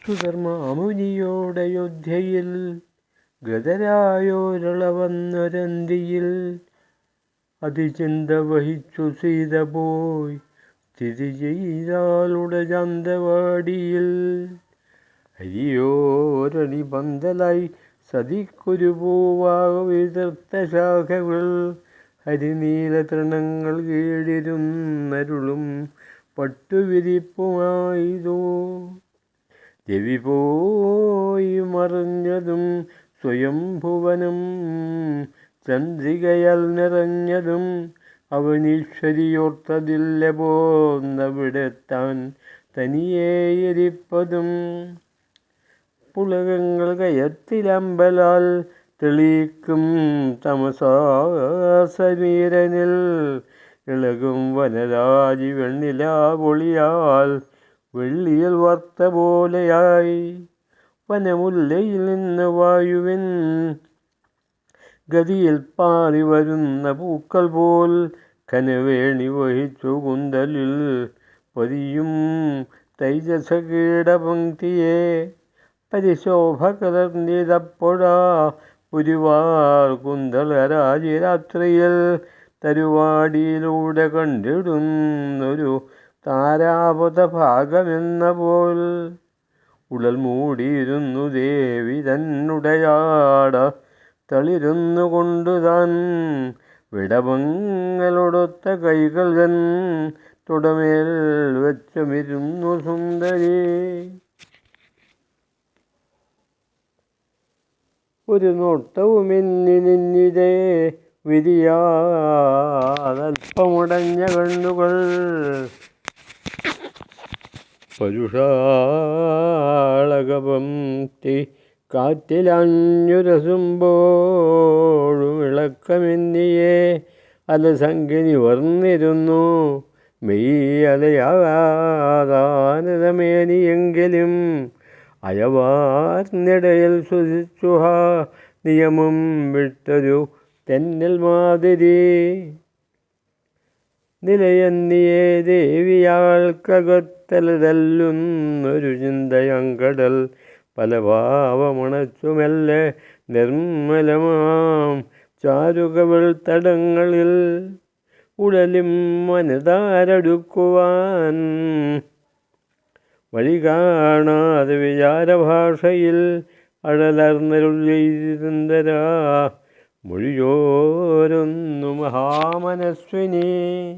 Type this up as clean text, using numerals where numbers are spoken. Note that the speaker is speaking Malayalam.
സുധർമാമുനിയോടയോധ്യയിൽ ഗതരായോരളവന്നൊരന്തിയിൽ അതിചിന്ത വഹിച്ചു സീത പോയി സ്ഥിതി ചെയ്താളുടജാന്തവാടിയിൽ. അരിയോരണി പന്തലായി സതിക്കൊരു പൂവാവിതൃത്ത ശാഖകൾ ഹരിനീല തൃണങ്ങൾ കീഴിരുന്നരുളും പട്ടുവിരിപ്പുമായിതോ. രവി പോയി മറിഞ്ഞതും സ്വയംഭുവനം ചന്ദ്രികയാൽ നിറഞ്ഞതും അവനീശ്വരിയോർത്തതില്ല പോന്നവിടെ താൻ തനിയേയിരിപ്പതും. പുളകങ്ങൾ കയത്തിലമ്പലാൽ തെളിയിക്കും തമസാസമീരനിൽ ഇളകും വനരാജി വെണ്ണിലാവൊളിയാൽ വെള്ളിയിൽ വാർത്ത പോലെയായി. വനമുല്ലയിൽ നിന്ന് വായുവിൻ ഗതിയിൽ പാറി വരുന്ന പൂക്കൾ പോൽ കനവേണി വഹിച്ചു കുന്തലിൽ പതിയും തൈജസകീടപംക്തിയെ. പരിശോഭ കലർന്നിതപ്പൊഴാ പുരിവാർ കുന്തളരാജിരാത്രിയിൽ തരുവാടിയിലൂടെ കണ്ടിടുന്നൊരു താരാപഥഭാഗമെന്ന പോൽ. ഉടൽ മൂടിയിരുന്നു ദേവി തന്നുടയാട തളിരുന്നു കൊണ്ടു താൻ വിടവങ്ങളൊടുത്ത കൈകൾ തൻ തുടമേൽ വെച്ചമിരുന്നു സുന്ദരി. ഒരു നോട്ടവുമെന്നിനിതേ വിരിയാതൽപ്പമുടഞ്ഞ കണ്ണുകൾ പരുഷാളകപംക്തി കാറ്റിലാഞ്ഞുരസുമ്പോഴും ഇളക്കമെന്നിയെ അലസംഖ്യ നിവർന്നിരുന്നു മെയ്യലയാതാനതമേനിയെങ്കിലും അയവാർന്നിടയിൽ ശ്വസിച്ചുഹ നിയമം വിട്ടൊരു തെന്നൽ മാതിരി. നിലയന്നിയേ ദേവിയാൾക്കകത്തലതല്ലുന്നൊരു ചിന്തയങ്കടൽ പല ഭാവമണച്ചുമെല്ലെ നിർമ്മലമാം ചാരുകവിൾ തടങ്ങളിൽ ഉടലും മനതാരടുക്കുവാൻ വഴി കാണാതെ വിചാരഭാഷയിൽ അഴലർന്നരുൾ ചെയ്തിരുന്നരാ മൊഴിയോരൊന്നു മഹാമനസ്വിനി.